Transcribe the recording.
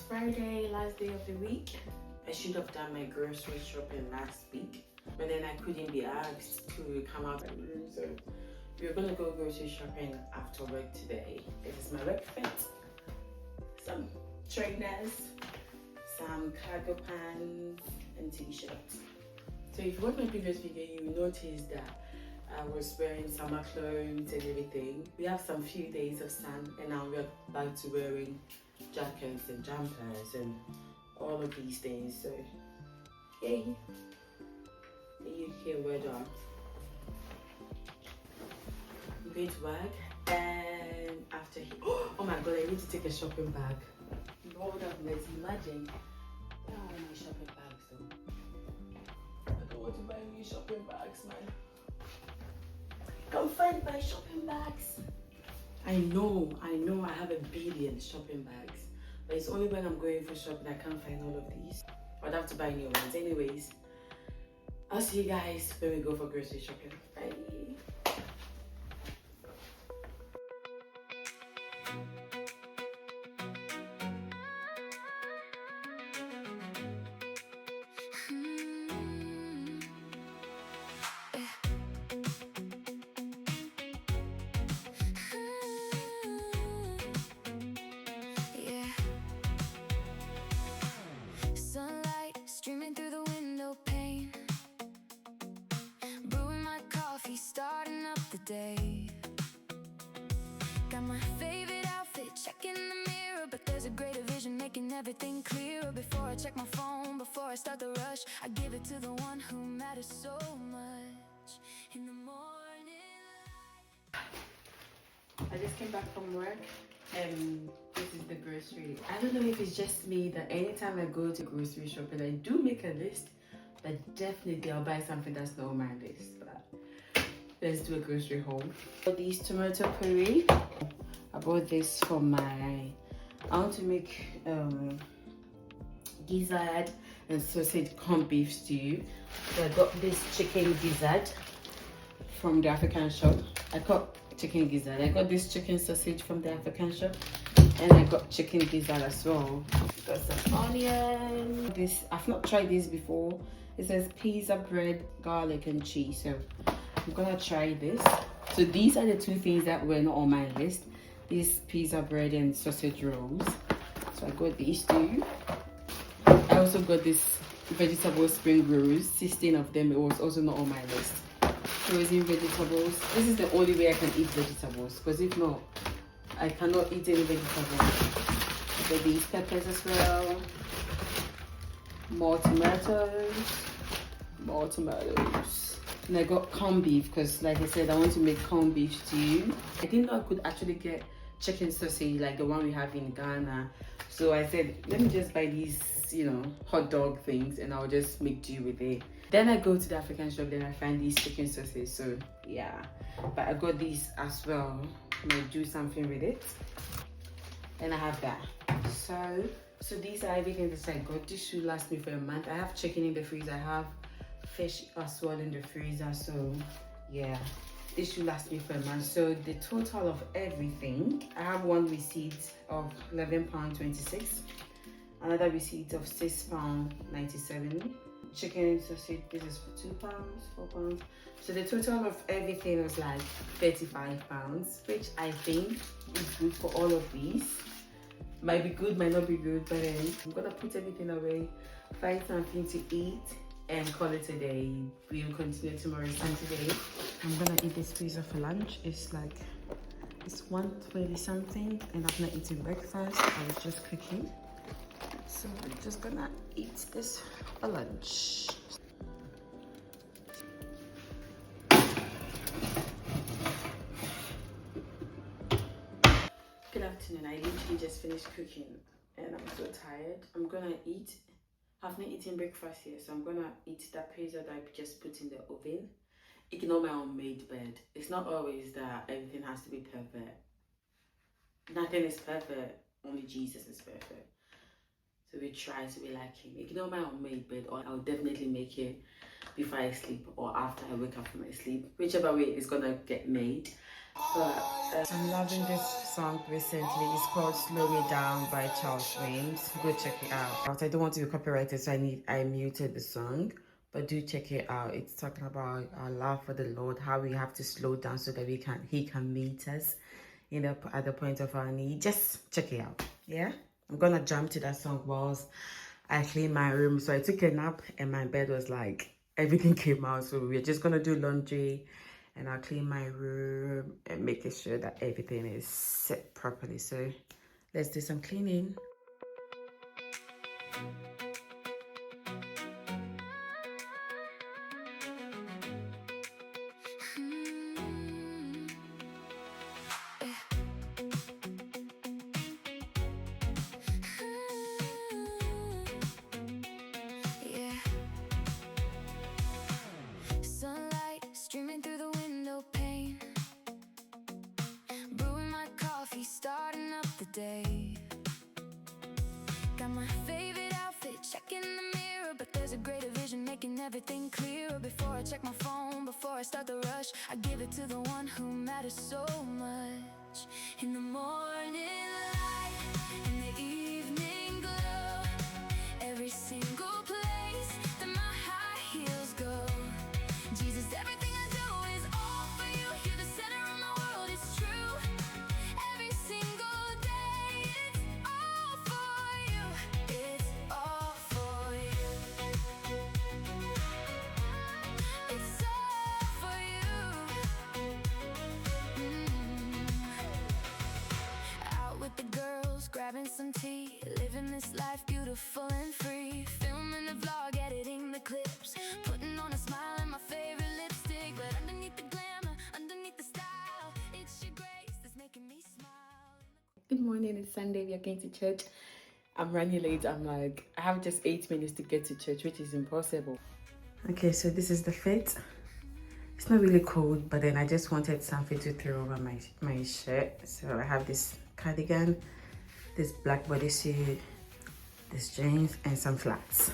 Friday, last day of the week. I should have done my grocery shopping last week, but then I couldn't be asked to come out of my room, so we're gonna go grocery shopping after work today. This is my work fit. Some trainers, some cargo pants, and t-shirts. So if you watch my previous video, you will notice that I was wearing summer clothes and everything. We have some few days of sun, and now we're back to wearing jackets and jumpers and all of these things. So yay, the UK weather. I'm going to work, and after oh my god, I need to take a shopping bag. Lord have mercy, imagine. I don't want my shopping bags though. I don't want to buy new shopping bags, man. Can't find my shopping bags. I know I have a billion shopping bags, but it's only when I'm going for shopping I can't find all of these. I'd have to buy new ones. Anyways, I'll see you guys when we go for grocery shopping. Bye. Streaming through the window pane, brewing my coffee, starting up the day. Got my favorite outfit, checking the mirror, but there's a greater vision making everything clearer. Before I check my phone, before I start the rush, I give it to the one who matters so much. In the morning light. I just came back from work, and this is the grocery. I don't know if it's just me that anytime I go to grocery shopping, I do make a list, but definitely I'll buy something that's not on my list. But let's do a grocery haul. For these tomato puree, I bought this for I want to make gizzard and sausage corned beef stew. So I got this chicken gizzard from the African shop. I got chicken gizzard. I got this chicken sausage from the African shop, and I got chicken gizzard as well. Got some onion. This, I've not tried this before. It says pizza bread, garlic and cheese, so I'm gonna try this. So these are the two things that were not on my list, this pizza bread and sausage rolls. So I got these two. I also got this vegetable spring rolls, 16 of them. It was also not on my list. Frozen vegetables. This is the only way I can eat vegetables, because if not, I cannot eat any vegetables. I got these peppers as well. More tomatoes. And I got corned beef because, like I said, I want to make corned beef stew. I didn't know I could actually get chicken sausage like the one we have in Ghana. So I said, let me just buy these, hot dog things, and I'll just make do with it. Then I go to the African shop, then I find these chicken sausages. So yeah, but I got these as well. I might do something with it. And I have that. So these are everything that I got. This should last me for a month. I have chicken in the freezer. I have fish as well in the freezer. So yeah, this should last me for a month. So the total of everything, I have one receipt of £11.26, another receipt of £6.97. Chicken sausage, this is for £2, £4. So the total of everything was like £35, which I think is good for all of these. Might be good, might not be good, but then I'm gonna put everything away, find something to eat, and call it a day. We'll continue tomorrow, Saturday. I'm gonna eat this pizza for lunch. It's 1:20 something, and I've not eaten breakfast. I was just cooking. So I'm just gonna eat this for lunch. Good afternoon. I literally just finished cooking and I'm so tired. I'm gonna eat. I've not eaten breakfast yet, so I'm gonna eat that pizza that I just put in the oven. Ignore my homemade bed. It's not always that everything has to be perfect. Nothing is perfect. Only Jesus is perfect. So we try to be like him. Ignore my homemade bed, or I'll definitely make it before I sleep or after I wake up from my sleep. Whichever way it's gonna get made. But I'm loving this song recently. It's called Slow Me Down by Charles James. Go check it out. I don't want to be copyrighted, so I muted the song. But do check it out. It's talking about our love for the Lord, how we have to slow down so that He can meet us, at the point of our need. Just check it out. Yeah, I'm gonna jump to that song whilst I clean my room. So I took a nap and my bed was like everything came out. So we're just gonna do laundry and I'll clean my room and making sure that everything is set properly. So let's do some cleaning. Sunlight streaming through the window pane, brewing my coffee, starting up the day. Got my favorite outfit, checking the mirror, but there's a greater vision making everything clearer. Before I check my phone, before I start the rush, I give it to the one who matters so much. In the morning light, in the evening glow, every single place that my high heels go. Jesus, everything I do is all for you. You're the center of my world, it's true. Every single day, it's all for you. It's all for you. It's all for you. Out with the girls, grabbing some tea, living this life beautiful and free. Filming the vlog, editing the clips, putting on a smile and my favorite lipstick. But underneath the glamour, underneath the style, it's your grace that's making me smile. Good morning, it's Sunday. We are going to church. I'm running late. I have just 8 minutes to get to church, which is impossible. Okay, so this is the fit. It's not really cold, but then I just wanted something to throw over my shirt. So I have this cardigan, this black bodysuit, this jeans, and some flats.